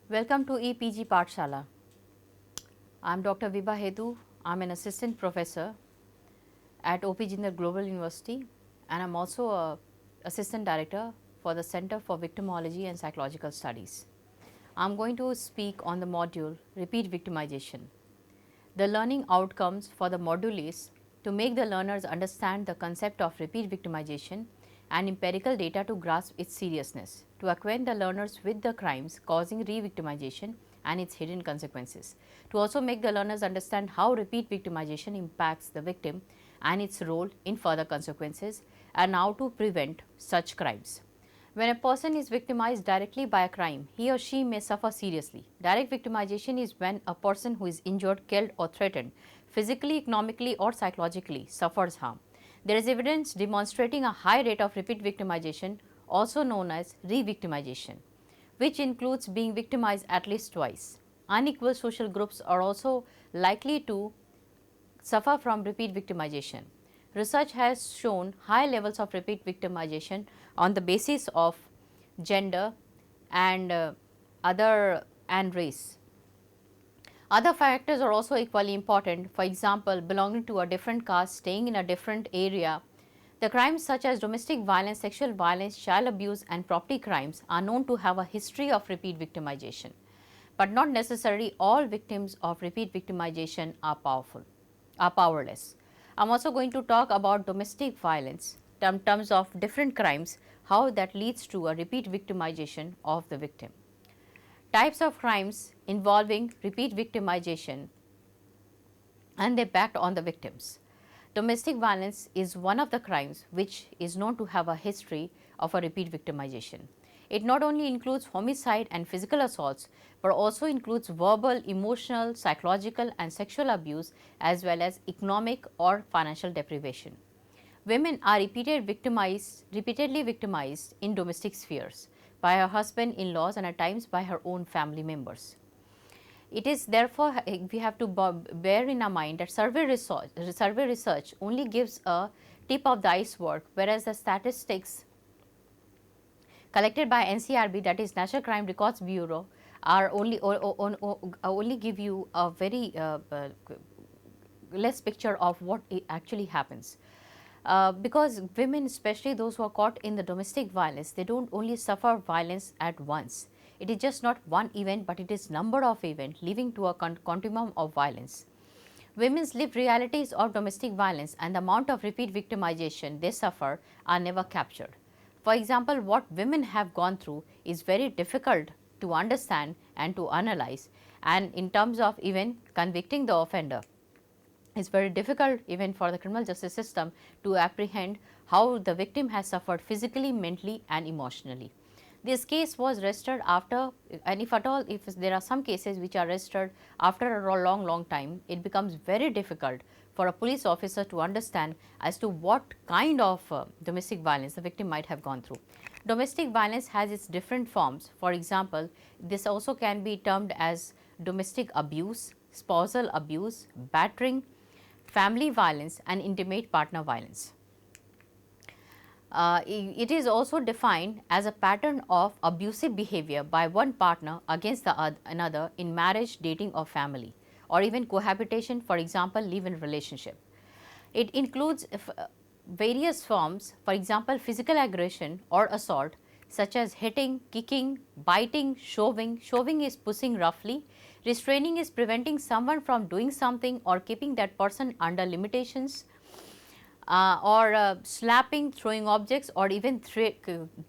Welcome to EPG Pathshala. I am Dr. Vibha Hedu. I am an assistant professor at OP Jindal Global University, and I am also a assistant director for the Center for Victimology and Psychological Studies. I am going to speak on the module Repeat Victimization. The learning outcomes for the module is to make the learners understand the concept of repeat victimization and empirical data to grasp its seriousness, to acquaint the learners with the crimes causing re-victimization and its hidden consequences, to also make the learners understand how repeat victimization impacts the victim and its role in further consequences, and how to prevent such crimes. When a person is victimized directly by a crime, he or she may suffer seriously. Direct victimization is when a person who is injured, killed or threatened physically, economically or psychologically suffers harm. There is evidence demonstrating a high rate of repeat victimization, also known as re-victimization, which includes being victimized at least twice. Unequal social groups are also likely to suffer from repeat victimization. Research has shown high levels of repeat victimization on the basis of gender and race. Other factors are also equally important. For example, belonging to a different caste, staying in a different area. The crimes such as domestic violence, sexual violence, child abuse and property crimes are known to have a history of repeat victimization. But not necessarily all victims of repeat victimization are powerless. I am also going to talk about domestic violence in terms of different crimes, how that leads to a repeat victimization of the victim. Types of crimes involving repeat victimization and the impact on the victims. Domestic violence is one of the crimes which is known to have a history of a repeat victimization. It not only includes homicide and physical assaults, but also includes verbal, emotional, psychological and sexual abuse, as well as economic or financial deprivation. Women are repeatedly victimized in domestic spheres by her husband-in-laws and at times by her own family members. It is therefore, we have to bear in our mind that survey research only gives a tip of the iceberg, whereas the statistics collected by NCRB, that is National Crime Records Bureau, are only give you a very less picture of what actually happens. Because women, especially those who are caught in the domestic violence, they don't only suffer violence at once. It is just not one event, but it is number of events leading to a continuum of violence. Women's lived realities of domestic violence and the amount of repeat victimization they suffer are never captured. For example, what women have gone through is very difficult to understand and to analyze, and in terms of even convicting the offender, it's very difficult even for the criminal justice system to apprehend how the victim has suffered physically, mentally and emotionally. This case was registered after, and if at all, if there are some cases which are registered after a long time, it becomes very difficult for a police officer to understand as to what kind of domestic violence the victim might have gone through. Domestic violence has its different forms. For example, this also can be termed as domestic abuse, spousal abuse, battering, family violence and intimate partner violence. It is also defined as a pattern of abusive behavior by one partner against another in marriage, dating or family, or even cohabitation, for example, live-in relationship. It includes various forms, for example, physical aggression or assault such as hitting, kicking, biting, shoving. Shoving is pushing roughly. Restraining is preventing someone from doing something or keeping that person under limitations. Slapping, throwing objects or even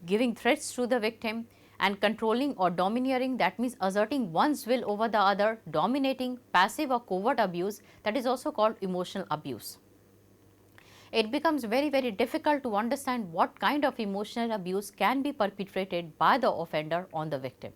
giving threats to the victim, and controlling or domineering, that means asserting one's will over the other, dominating, passive or covert abuse, that is also called emotional abuse. It becomes very difficult to understand what kind of emotional abuse can be perpetrated by the offender on the victim,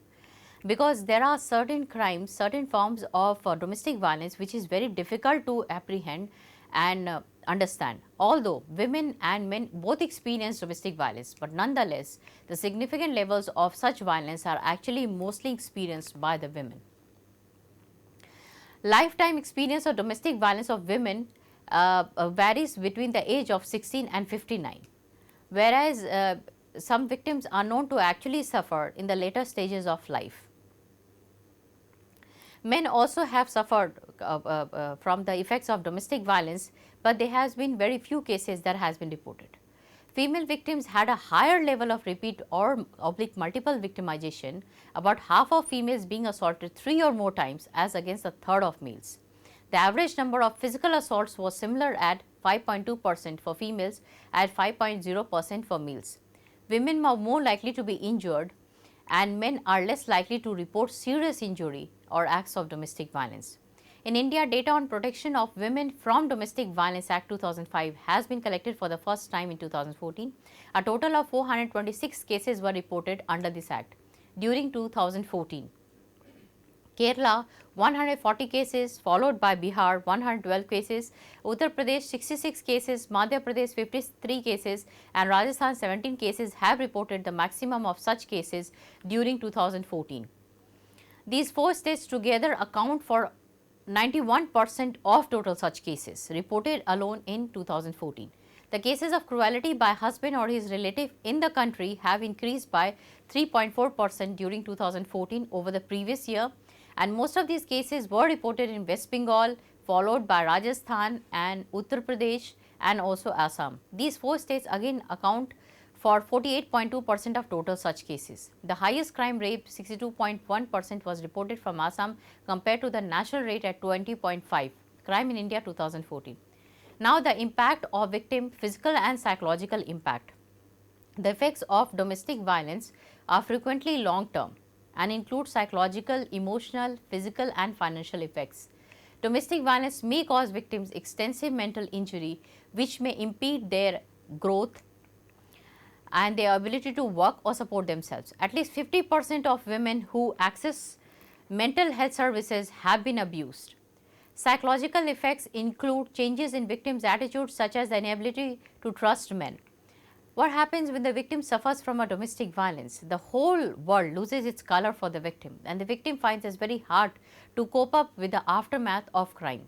because there are certain crimes, certain forms of domestic violence which is very difficult to apprehend and understand. Although women and men both experience domestic violence, but nonetheless the significant levels of such violence are actually mostly experienced by the women. Lifetime experience of domestic violence of women varies between the age of 16 and 59, whereas some victims are known to actually suffer in the later stages of life. Men also have suffered from the effects of domestic violence, but there has been very few cases that has been reported. Female victims had a higher level of repeat or oblique multiple victimization, about half of females being assaulted 3 or more times as against a third of males. The average number of physical assaults was similar at 5.2% for females and 5.0% for males. Women are more likely to be injured and men are less likely to report serious injury or acts of domestic violence. In India, data on protection of women from Domestic Violence Act 2005 has been collected for the first time in 2014. A total of 426 cases were reported under this act during 2014. Kerala 140 cases, followed by Bihar 112 cases, Uttar Pradesh 66 cases, Madhya Pradesh 53 cases and Rajasthan 17 cases have reported the maximum of such cases during 2014. These 4 states together account for 91% of total such cases reported alone in 2014. The cases of cruelty by husband or his relative in the country have increased by 3.4% during 2014 over the previous year, and most of these cases were reported in West Bengal, followed by Rajasthan and Uttar Pradesh and also Assam. These 4 states again account for 48.2% of total such cases. The highest crime rate, 62.1%, was reported from Assam compared to the national rate at 20.5%. Crime in India 2014. Now, the impact of victim physical and psychological impact. The effects of domestic violence are frequently long term and include psychological, emotional, physical and financial effects. Domestic violence may cause victims extensive mental injury which may impede their growth and their ability to work or support themselves. At least 50% of women who access mental health services have been abused. Psychological effects include changes in victims' attitudes such as the inability to trust men. What happens when the victim suffers from a domestic violence? The whole world loses its color for the victim and the victim finds it very hard to cope up with the aftermath of crime.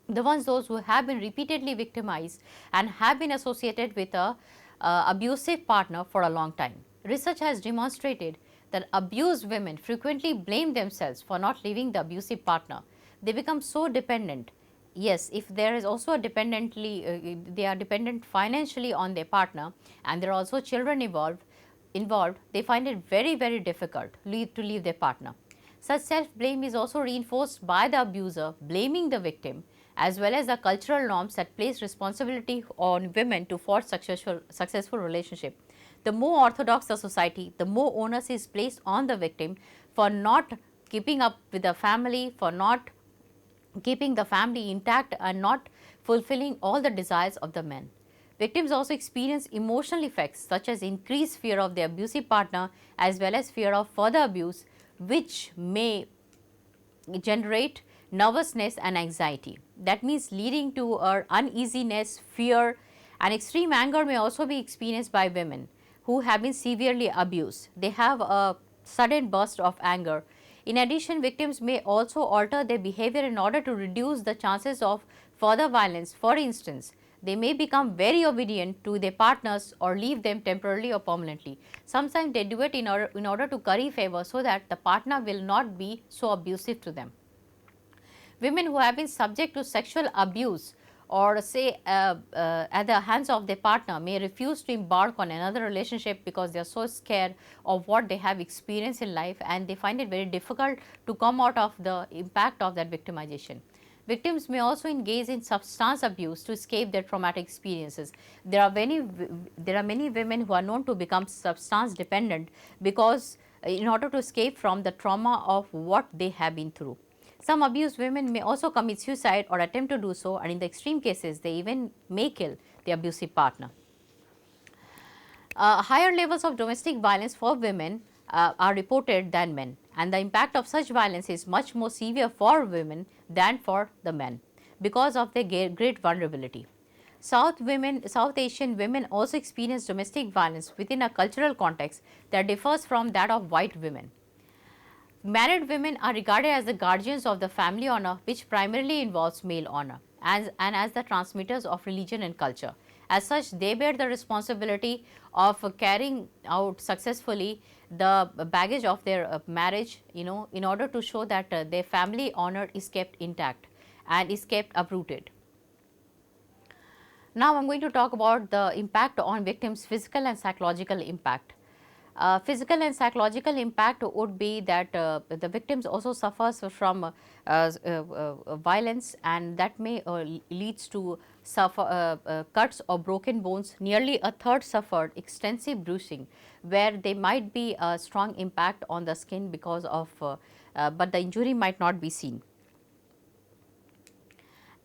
Those who have been repeatedly victimized and have been associated with a abusive partner for a long time. Research has demonstrated that abused women frequently blame themselves for not leaving the abusive partner. They become so dependent. Yes, if there is also a they are dependent financially on their partner and there are also children involved, they find it very difficult to leave their partner. Such self-blame is also reinforced by the abuser blaming the victim, as well as the cultural norms that place responsibility on women to forge successful relationship. The more orthodox the society, the more onus is placed on the victim for not keeping up with the family, for not keeping the family intact and not fulfilling all the desires of the men. Victims also experience emotional effects such as increased fear of their abusive partner as well as fear of further abuse, which may generate nervousness and anxiety. That means leading to uneasiness, fear and extreme anger may also be experienced by women who have been severely abused. They have a sudden burst of anger. In addition, victims may also alter their behavior in order to reduce the chances of further violence. For instance, they may become very obedient to their partners or leave them temporarily or permanently. Sometimes they do it in order to curry favor so that the partner will not be so abusive to them. Women who have been subject to sexual abuse or say at the hands of their partner may refuse to embark on another relationship because they are so scared of what they have experienced in life and they find it very difficult to come out of the impact of that victimization. Victims may also engage in substance abuse to escape their traumatic experiences. There are many women who are known to become substance dependent because in order to escape from the trauma of what they have been through. Some abused women may also commit suicide or attempt to do so, and in the extreme cases, they even may kill the abusive partner. Higher levels of domestic violence for women are reported than men, and the impact of such violence is much more severe for women than for the men because of their great vulnerability. South Asian women also experience domestic violence within a cultural context that differs from that of white women. Married women are regarded as the guardians of the family honor, which primarily involves male honor, and as the transmitters of religion and culture. As such, they bear the responsibility of carrying out successfully the baggage of their marriage, in order to show that their family honor is kept intact and is kept uprooted. Now, I am going to talk about the impact on victims' physical and psychological impact. Physical and psychological impact would be that the victims also suffers from violence, and that may leads to suffer cuts or broken bones. Nearly a third suffered extensive bruising, where there might be a strong impact on the skin because of, but the injury might not be seen.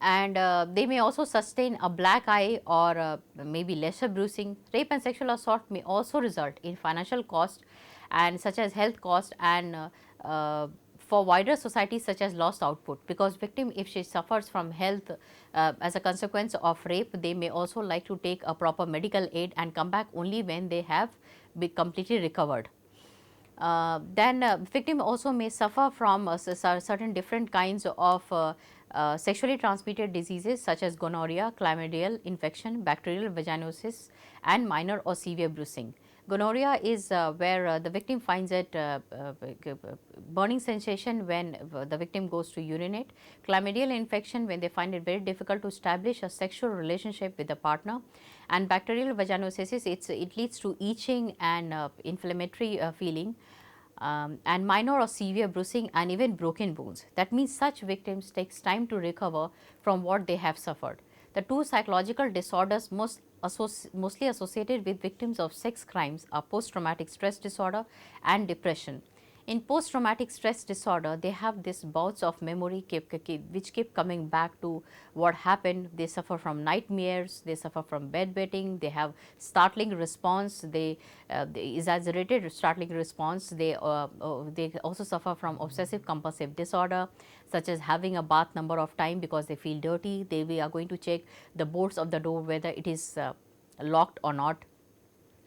And they may also sustain a black eye or maybe lesser bruising. Rape and sexual assault may also result in financial cost, and such as health cost, and for wider society such as lost output, because victim, if she suffers from health as a consequence of rape, they may also like to take a proper medical aid and come back only when they have be completely recovered. Then victim also may suffer from certain different kinds of sexually transmitted diseases such as gonorrhea, chlamydial infection, bacterial vaginosis, and minor or severe bruising. Gonorrhea is where the victim finds it burning sensation when the victim goes to urinate. Chlamydial infection, when they find it very difficult to establish a sexual relationship with the partner. And bacterial vaginosis, it leads to itching and inflammatory feeling. And minor or severe bruising and even broken bones. That means such victims takes time to recover from what they have suffered. The two psychological disorders mostly associated with victims of sex crimes are post-traumatic stress disorder and depression. In post-traumatic stress disorder, they have these bouts of memory which keep coming back to what happened. They suffer from nightmares, they suffer from bedwetting, they have startling response, they exaggerated startling response. They also suffer from obsessive compulsive disorder, such as having a bath number of time because they feel dirty. They are going to check the bolts of the door whether it is locked or not.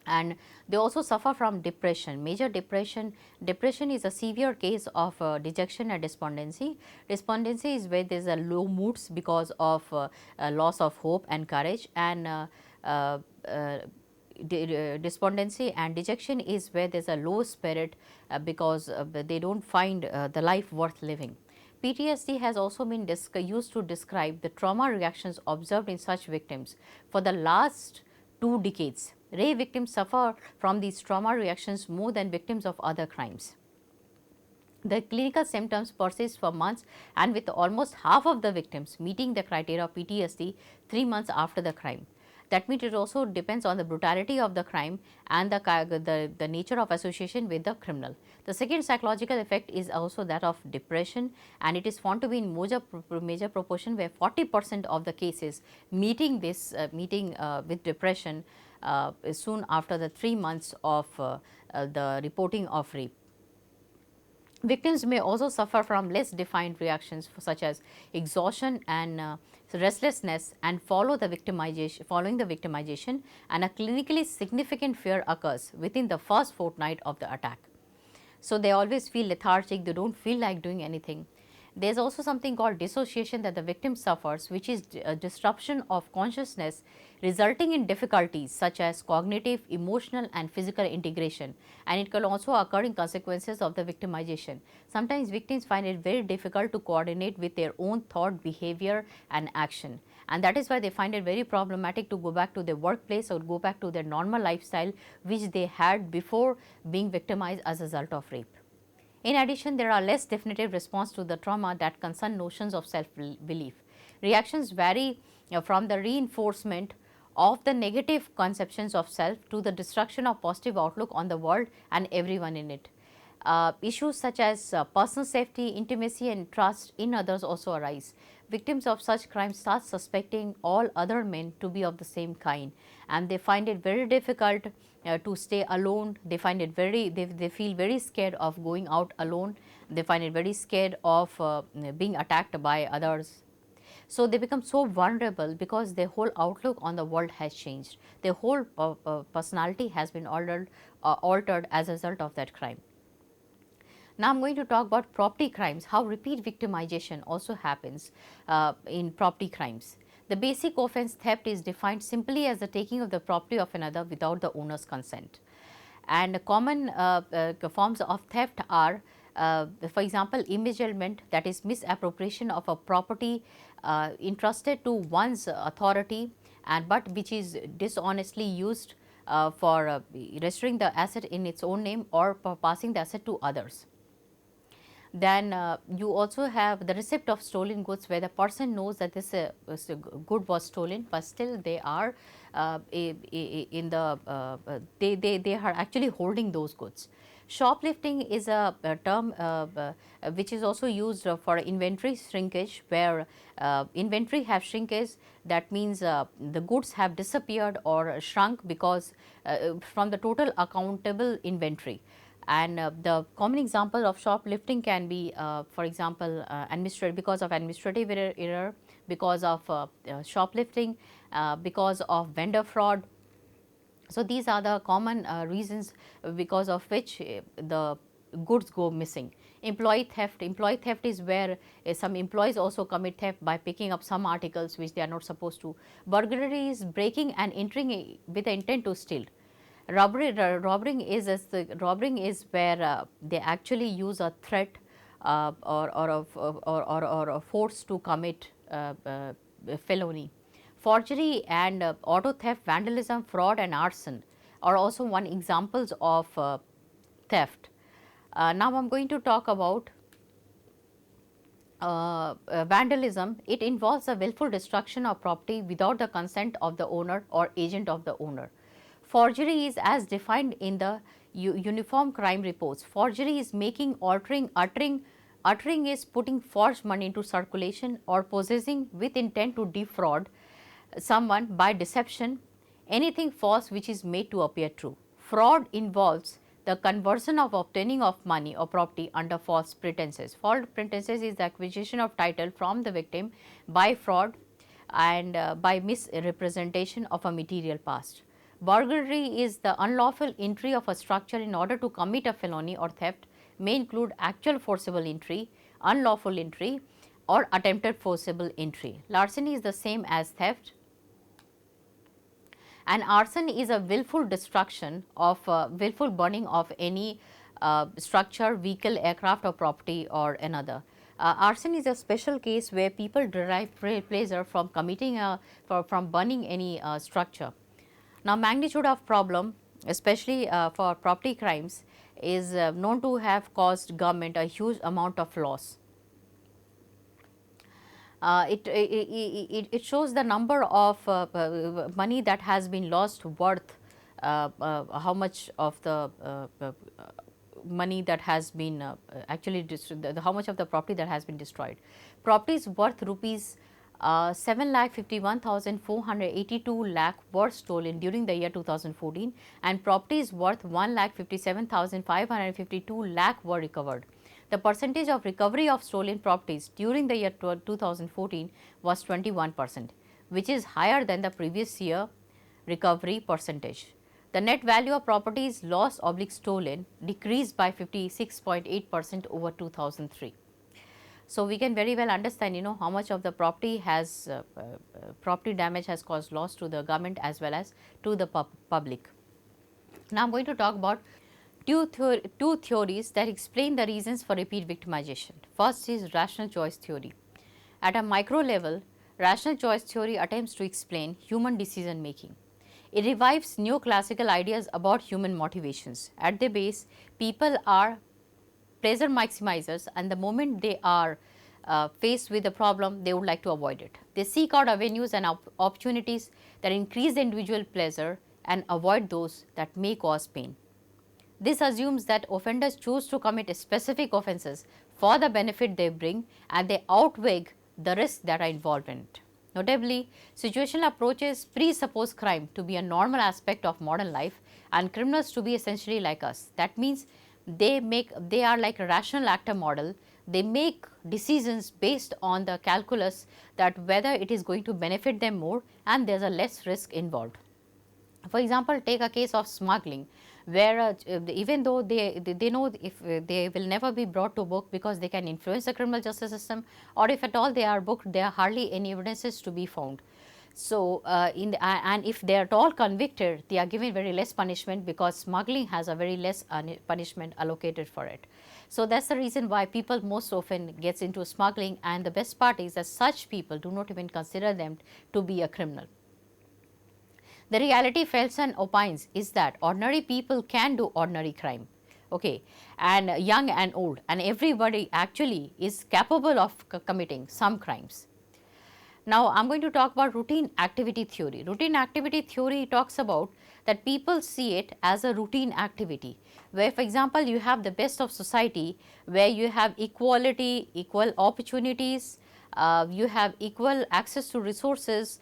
And they also suffer from depression, major depression. Depression is a severe case of dejection and despondency. Despondency is where there is a low moods because of loss of hope and courage, and despondency and dejection is where there is a low spirit because they do not find the life worth living. PTSD has also been used to describe the trauma reactions observed in such victims for the last 2 decades. Rape victims suffer from these trauma reactions more than victims of other crimes. The clinical symptoms persist for months, and with almost half of the victims meeting the criteria of PTSD 3 months after the crime. That means it also depends on the brutality of the crime and the nature of association with the criminal. The second psychological effect is also that of depression, and it is found to be in major proportion, where 40% of the cases meeting with depression soon after the 3 months of the reporting of rape. Victims may also suffer from less defined reactions such as exhaustion and restlessness, and following the victimization, and a clinically significant fear occurs within the first fortnight of the attack. So, they always feel lethargic, they do not feel like doing anything. There is also something called dissociation that the victim suffers, which is a disruption of consciousness resulting in difficulties such as cognitive, emotional, and physical integration, and it can also occur in consequences of the victimization. Sometimes victims find it very difficult to coordinate with their own thought, behavior, and action, and that is why they find it very problematic to go back to their workplace or go back to their normal lifestyle which they had before being victimized as a result of rape. In addition, there are less definitive response to the trauma that concern notions of self-belief. Reactions vary from the reinforcement of the negative conceptions of self to the destruction of positive outlook on the world and everyone in it. Issues such as personal safety, intimacy, and trust in others also arise. Victims of such crimes start suspecting all other men to be of the same kind, and they find it very difficult to stay alone. They find it they feel very scared of going out alone. They find it very scared of being attacked by others. So, they become so vulnerable because their whole outlook on the world has changed. Their whole personality has been altered as a result of that crime. Now, I am going to talk about property crimes, how repeat victimization also happens in property crimes. The basic offense theft is defined simply as the taking of the property of another without the owner's consent. And common forms of theft are, for example, embezzlement, that is misappropriation of a property entrusted to one's authority, and but which is dishonestly used for restoring the asset in its own name or for passing the asset to others. Then you also have the receipt of stolen goods, where the person knows that this good was stolen, but still they are in the they are actually holding those goods. Shoplifting is a term which is also used for inventory shrinkage, where inventory have shrinkage, that means the goods have disappeared or shrunk because from the total accountable inventory. And the common example of shoplifting can be, for example, because of administrative error, because of shoplifting, because of vendor fraud. So, these are the common reasons because of which the goods go missing. Employee theft is where some employees also commit theft by picking up some articles which they are not supposed to. Burglary is breaking and entering with the intent to steal. Robbing is where they actually use a threat or a force to commit felony. Forgery and auto theft, vandalism, fraud and arson are also one examples of theft. Now I am going to talk about vandalism. It involves the willful destruction of property without the consent of the owner or agent of the owner. Forgery is as defined in the Uniform Crime Reports. Forgery is making, altering, uttering is putting forged money into circulation or possessing with intent to defraud someone by deception, anything false which is made to appear true. Fraud involves the conversion of obtaining of money or property under false pretenses. False pretenses is the acquisition of title from the victim by fraud and by misrepresentation of a material past. Burglary is the unlawful entry of a structure in order to commit a felony or theft, may include actual forcible entry, unlawful entry or attempted forcible entry. Larceny is the same as theft, and arson is a willful destruction of willful burning of any structure, vehicle, aircraft or property or another. Arson is a special case where people derive pleasure from committing from burning any structure. Now, magnitude of problem, especially for property crimes, is known to have caused government a huge amount of loss. It shows the number of money that has been lost worth, how much of the money that has been actually how much of the property that has been destroyed. Properties worth rupees 7,51,482 lakh were stolen during the year 2014, and properties worth 1,57,552 lakh were recovered. The percentage of recovery of stolen properties during the year 2014 was 21%, which is higher than the previous year recovery percentage. The net value of properties lost or stolen decreased by 56.8% over 2003. So, we can very well understand, how much of the property has property damage has caused loss to the government as well as to the public. Now, I am going to talk about two theories that explain the reasons for repeat victimization. First is rational choice theory. At a micro level, rational choice theory attempts to explain human decision making. It revives neoclassical ideas about human motivations. At their base, people are pleasure maximizers, and the moment they are faced with a problem, they would like to avoid it. They seek out avenues and opportunities that increase the individual pleasure and avoid those that may cause pain. This assumes that offenders choose to commit specific offences for the benefit they bring, and they outweigh the risks that are involved in it. Notably, situational approaches presuppose crime to be a normal aspect of modern life and criminals to be essentially like us. That means they are like a rational actor model. They make decisions based on the calculus that whether it is going to benefit them more and there is a less risk involved. For example, take a case of smuggling, where even though they know if they will never be brought to book because they can influence the criminal justice system, or if at all they are booked, there are hardly any evidences to be found. So, and if they are at all convicted, they are given very less punishment because smuggling has a very less punishment allocated for it. So, that is the reason why people most often gets into smuggling, and the best part is that such people do not even consider them to be a criminal. The reality, Felsen opines, is that ordinary people can do ordinary crime, okay, and young and old, and everybody actually is capable of committing some crimes. Now, I am going to talk about routine activity theory. Routine activity theory talks about that people see it as a routine activity, where for example, you have the best of society, where you have equality, equal opportunities, you have equal access to resources,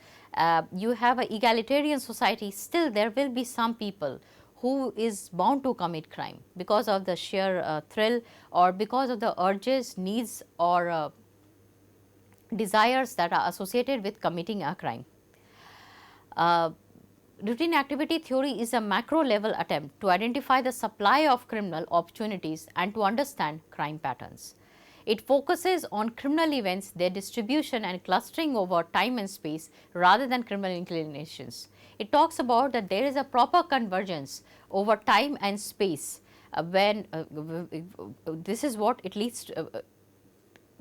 you have an egalitarian society. Still there will be some people who is bound to commit crime because of the sheer thrill, or because of the urges, needs, or desires that are associated with committing a crime. Uh, Routine activity theory is a macro level attempt to identify the supply of criminal opportunities and to understand crime patterns. It focuses on criminal events, their distribution and clustering over time and space rather than criminal inclinations. It talks about that there is a proper convergence over time and space when this is what it leads to,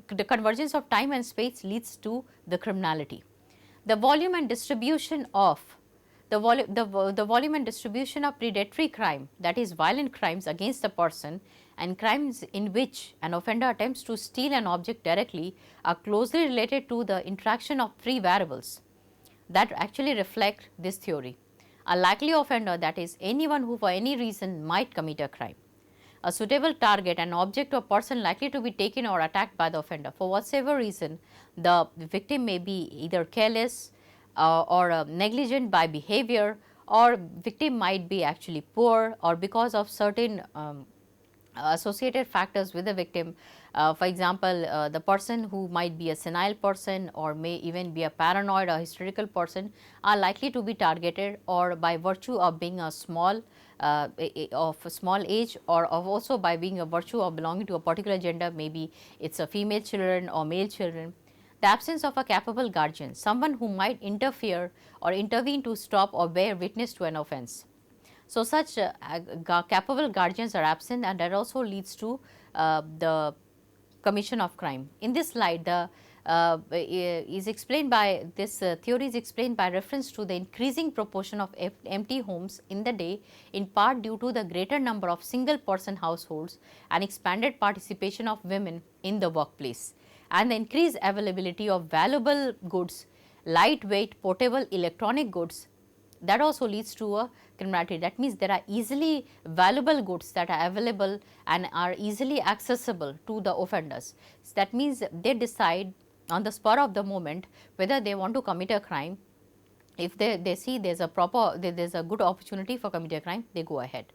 the convergence of time and space leads to the criminality. The volume and distribution of the volume and distribution of predatory crime, that is violent crimes against a person, and crimes in which an offender attempts to steal an object directly, are closely related to the interaction of three variables that actually reflect this theory. A likely offender, that is anyone who for any reason might commit a crime. A suitable target, an object or person likely to be taken or attacked by the offender. For whatever reason, the victim may be either careless or negligent by behavior, or victim might be actually poor, or because of certain associated factors with the victim. For example, the person who might be a senile person or may even be a paranoid or hysterical person are likely to be targeted, or by virtue of being a small of a small age, or of also by being a virtue of belonging to a particular gender, maybe it is a female children or male children. The absence of a capable guardian, someone who might interfere or intervene to stop or bear witness to an offence. So, such capable guardians are absent, and that also leads to the commission of crime. In this slide, the is explained by this theory is explained by reference to the increasing proportion of empty homes in the day, in part due to the greater number of single person households and expanded participation of women in the workplace, and the increased availability of valuable goods, lightweight portable electronic goods, that also leads to a criminality. That means there are easily valuable goods that are available and are easily accessible to the offenders. So, that means they decide on the spur of the moment whether they want to commit a crime. If they see there is a good opportunity for committing a crime, they go ahead.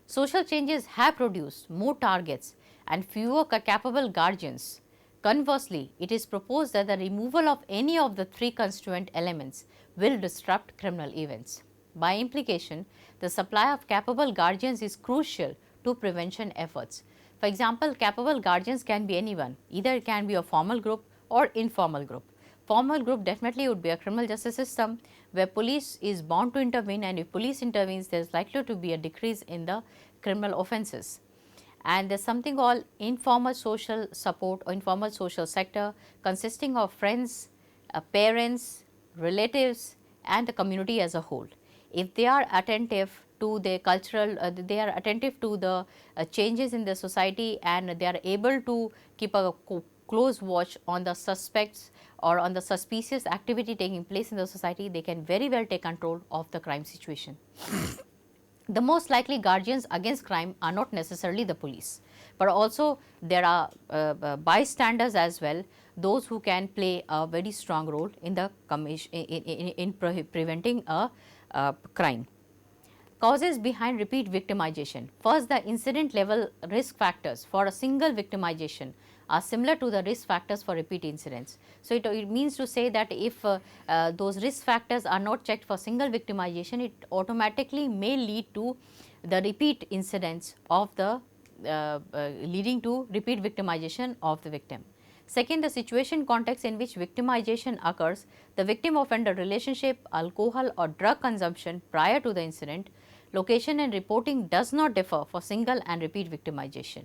Social changes have produced more targets and fewer capable guardians. Conversely, it is proposed that the removal of any of the three constituent elements will disrupt criminal events. By implication, the supply of capable guardians is crucial to prevention efforts. For example, capable guardians can be anyone, either it can be a formal group or informal group. Formal group definitely would be a criminal justice system where police is bound to intervene, and if police intervenes, there is likely to be a decrease in the criminal offences. And there is something called informal social support or informal social sector, consisting of friends, parents, relatives, and the community as a whole. If they are attentive to the cultural, they are attentive to the changes in the society, and they are able to keep a close watch on the suspects or on the suspicious activity taking place in the society, they can very well take control of the crime situation. The most likely guardians against crime are not necessarily the police, but also there are bystanders as well, those who can play a very strong role in the preventing a crime. Causes behind repeat victimization. First, the incident level risk factors for a single victimization are similar to the risk factors for repeat incidents. So, it means to say that if those risk factors are not checked for single victimization, it automatically may lead to the repeat incidents of the leading to repeat victimization of the victim. Second, the situation context in which victimization occurs, the victim offender relationship, alcohol or drug consumption prior to the incident, location and reporting does not differ for single and repeat victimization.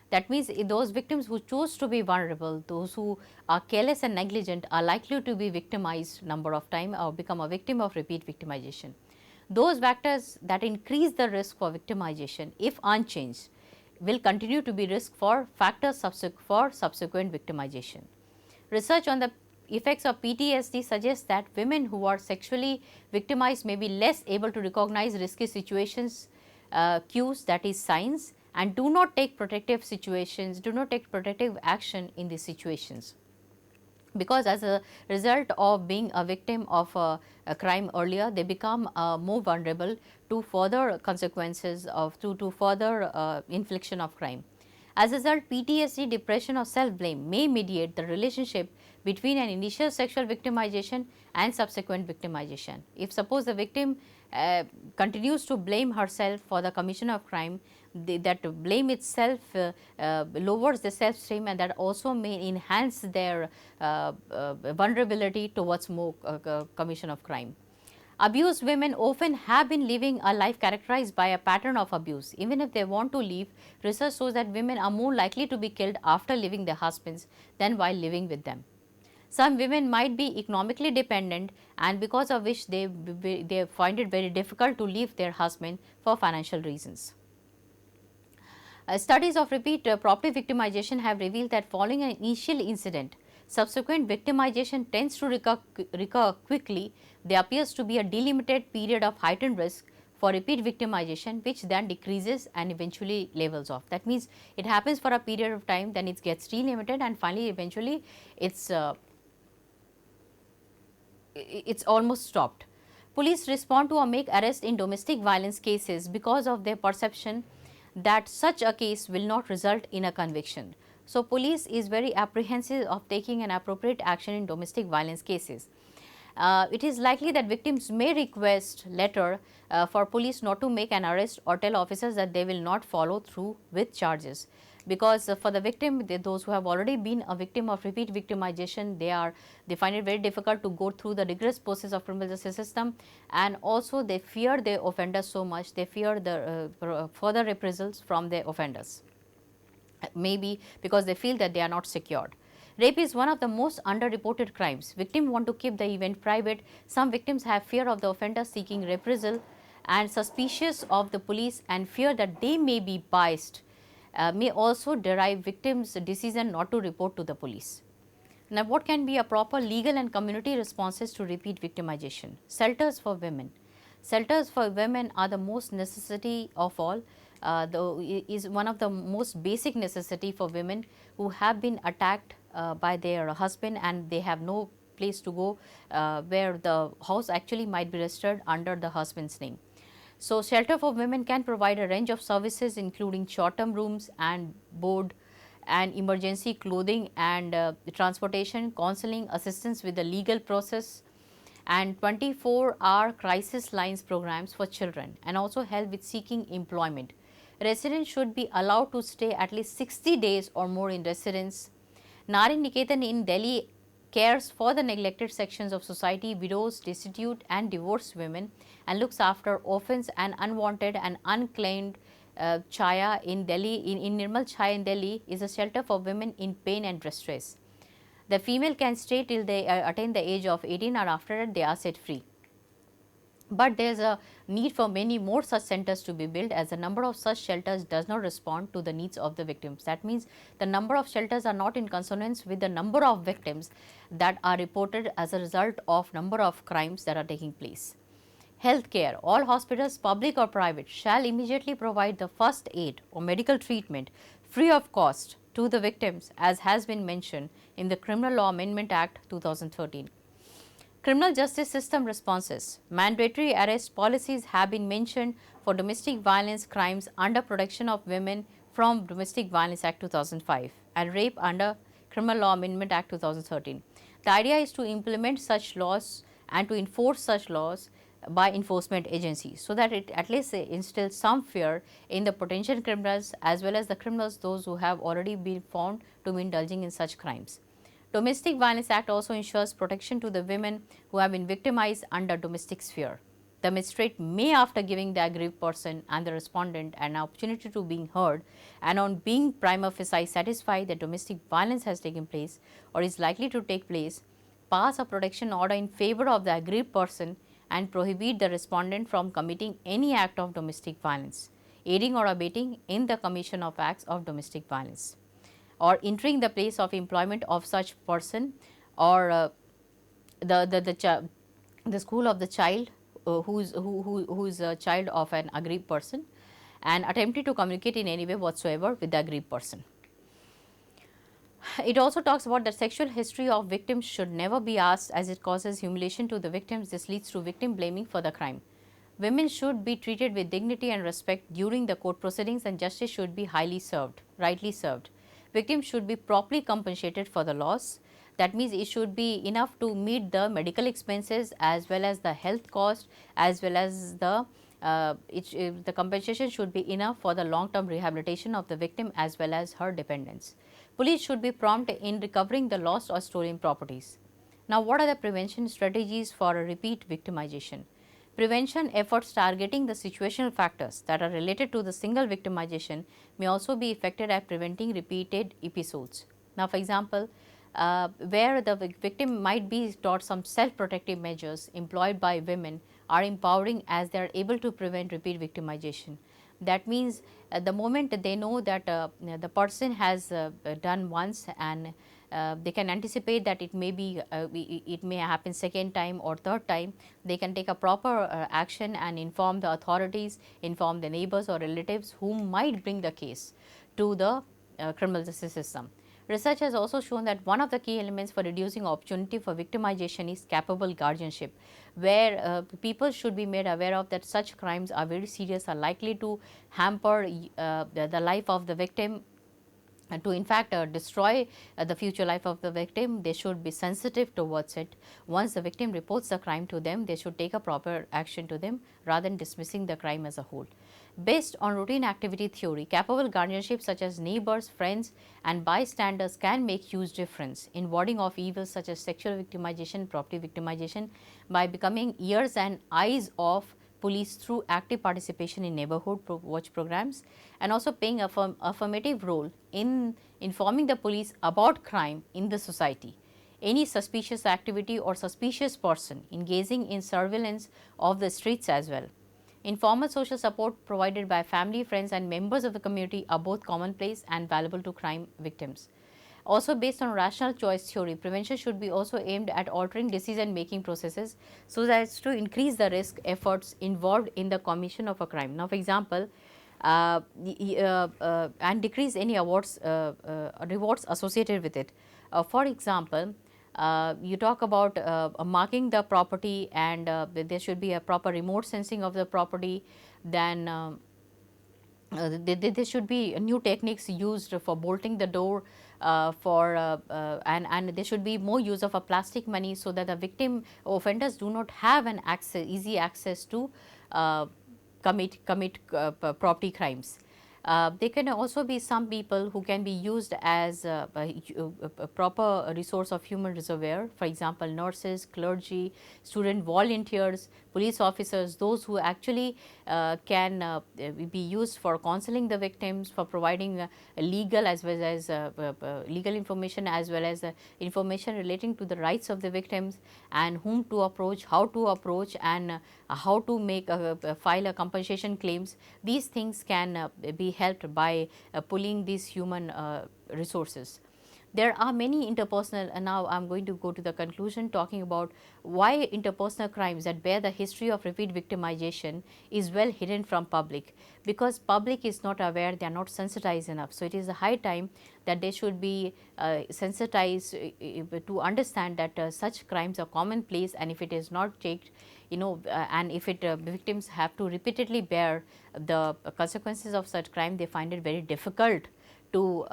That means those victims who choose to be vulnerable, those who are careless and negligent are likely to be victimized number of times or become a victim of repeat victimization. Those factors that increase the risk for victimization, if unchanged, will continue to be risk for factors for subsequent victimization. Research on the effects of PTSD suggests that women who are sexually victimized may be less able to recognize risky situations, cues, that is signs, and do not take protective action in these situations, because as a result of being a victim of a crime earlier, they become more vulnerable to further consequences of to further infliction of crime. As a result, PTSD, depression or self-blame may mediate the relationship between an initial sexual victimization and subsequent victimization. If suppose the victim continues to blame herself for the commission of crime, that blame itself lowers the self-esteem, and that also may enhance their vulnerability towards more commission of crime. Abused women often have been living a life characterized by a pattern of abuse. Even if they want to leave, research shows that women are more likely to be killed after leaving their husbands than while living with them. Some women might be economically dependent, and because of which they find it very difficult to leave their husband for financial reasons. Studies of repeat property victimization have revealed that following an initial incident, subsequent victimization tends to recur quickly. There appears to be a delimited period of heightened risk for repeat victimization, which then decreases and eventually levels off. That means it happens for a period of time, then it gets delimited, and finally eventually it's almost stopped. Police respond to or make arrest in domestic violence cases because of their perception that such a case will not result in a conviction. So, police is very apprehensive of taking an appropriate action in domestic violence cases. It is likely that victims may request letter for police not to make an arrest or tell officers that they will not follow through with charges, because for the victim, those who have already been a victim of repeat victimization, they find it very difficult to go through the rigorous process of criminal justice system, and also they fear their offenders so much, they fear the further reprisals from their offenders, maybe because they feel that they are not secured. Rape is one of the most underreported crimes. Victims want to keep the event private. Some victims have fear of the offender seeking reprisal and suspicious of the police, and fear that they may be biased may also derive victims' decision not to report to the police. Now, what can be a proper legal and community responses to repeat victimization? Shelters for women. Shelters for women are the most necessity of all. Is one of the most basic necessity for women who have been attacked by their husband, and they have no place to go, where the house actually might be registered under the husband's name. So, shelter for women can provide a range of services including short-term rooms and board and emergency clothing and transportation, counseling, assistance with the legal process, and 24-hour crisis lines programs for children, and also help with seeking employment. Residents should be allowed to stay at least 60 days or more in residence. Nari Niketan in Delhi cares for the neglected sections of society, widows, destitute and divorced women, and looks after orphans and unwanted and unclaimed. Chaya in Delhi, in Nirmal Chaya in Delhi, is a shelter for women in pain and distress. The female can stay till they attain the age of 18, or after that they are set free. But there is a need for many more such centers to be built, as the number of such shelters does not respond to the needs of the victims. That means the number of shelters are not in consonance with the number of victims that are reported as a result of number of crimes that are taking place. Healthcare. All hospitals, public or private, shall immediately provide the first aid or medical treatment free of cost to the victims, as has been mentioned in the Criminal Law Amendment Act 2013. Criminal justice system responses. Mandatory arrest policies have been mentioned for domestic violence crimes under Protection of Women from Domestic Violence Act 2005 and rape under Criminal Law Amendment Act 2013. The idea is to implement such laws and to enforce such laws by enforcement agencies, so that it at least instills some fear in the potential criminals as well as the criminals, those who have already been found to be indulging in such crimes. Domestic Violence Act also ensures protection to the women who have been victimized under domestic sphere. The magistrate may, after giving the aggrieved person and the respondent an opportunity to being heard and on being prima facie satisfied that domestic violence has taken place or is likely to take place, pass a protection order in favor of the aggrieved person and prohibit the respondent from committing any act of domestic violence, aiding or abetting in the commission of acts of domestic violence, or entering the place of employment of such person, or the school of the child who is a child of an aggrieved person, and attempting to communicate in any way whatsoever with the aggrieved person. It also talks about that sexual history of victims should never be asked, as it causes humiliation to the victims. This leads to victim blaming for the crime. Women should be treated with dignity and respect during the court proceedings, and justice should be rightly served. Victims should be properly compensated for the loss. That means it should be enough to meet the medical expenses as well as the health cost, as well as the compensation should be enough for the long-term rehabilitation of the victim as well as her dependents. Police should be prompt in recovering the lost or stolen properties. Now, what are the prevention strategies for a repeat victimization? Prevention efforts targeting the situational factors that are related to the single victimization may also be effective at preventing repeated episodes. Now, for example, where the victim might be taught some self-protective measures employed by women are empowering, as they are able to prevent repeat victimization. That means the moment they know that the person has done once, and they can anticipate that it may happen second time or third time, they can take a proper action and inform the authorities, inform the neighbors or relatives who might bring the case to the criminal justice system. Research has also shown that one of the key elements for reducing opportunity for victimization is capable guardianship, where people should be made aware of that such crimes are very serious, are likely to hamper the life of the victim, to in fact destroy the future life of the victim. They should be sensitive towards it. Once the victim reports the crime to them, they should take a proper action to them rather than dismissing the crime as a whole. Based on routine activity theory, capable guardianship such as neighbors, friends and bystanders can make huge difference in warding off evils such as sexual victimization, property victimization, by becoming ears and eyes of police through active participation in neighborhood watch programs, and also playing a affirmative role in informing the police about crime in the society. Any suspicious activity or suspicious person engaging in surveillance of the streets as well. Informal social support provided by family, friends and members of the community are both commonplace and valuable to crime victims. Also, based on rational choice theory, prevention should be also aimed at altering decision making processes so as to increase the risk efforts involved in the commission of a crime. Now, for example, and decrease any rewards associated with it. For example, you talk about marking the property, and there should be a proper remote sensing of the property. Then there should be new techniques used for bolting the door, and there should be more use of a plastic money, so that the victim offenders do not have an easy access to commit property crimes. There can also be some people who can be used as a proper resource of human reservoir, for example, nurses, clergy, student volunteers, police officers, those who actually can be used for counseling the victims, for providing legal as well as legal information, as well as information relating to the rights of the victims, and whom to approach, how to approach, and how to file a compensation claims. These things can be helped by pulling these human resources. There are many interpersonal, and now I am going to go to the conclusion, talking about why interpersonal crimes that bear the history of repeat victimization is well hidden from public, because public is not aware, they are not sensitized enough. So, it is a high time that they should be sensitized to understand that such crimes are commonplace, and if it is not checked, and if victims have to repeatedly bear the consequences of such crime, they find it very difficult to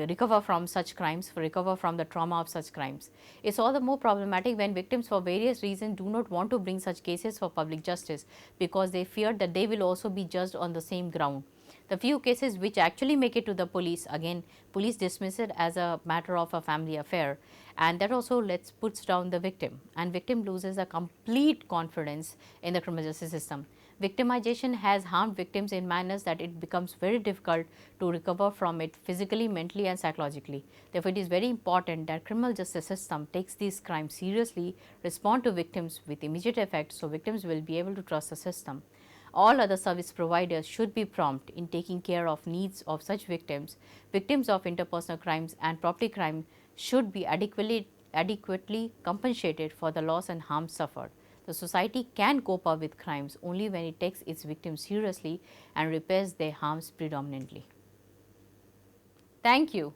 recover from such crimes, recover from the trauma of such crimes. It is all the more problematic when victims for various reasons do not want to bring such cases for public justice, because they fear that they will also be judged on the same ground. The few cases which actually make it to the police, again police dismiss it as a matter of a family affair, and that also puts down the victim, and victim loses a complete confidence in the criminal justice system. Victimization has harmed victims in manners that it becomes very difficult to recover from it physically, mentally and psychologically. Therefore, it is very important that criminal justice system takes these crimes seriously, respond to victims with immediate effect, so victims will be able to trust the system. All other service providers should be prompt in taking care of needs of such victims. Victims of interpersonal crimes and property crime should be adequately compensated for the loss and harm suffered. The society can cope up with crimes only when it takes its victims seriously and repairs their harms predominantly. Thank you.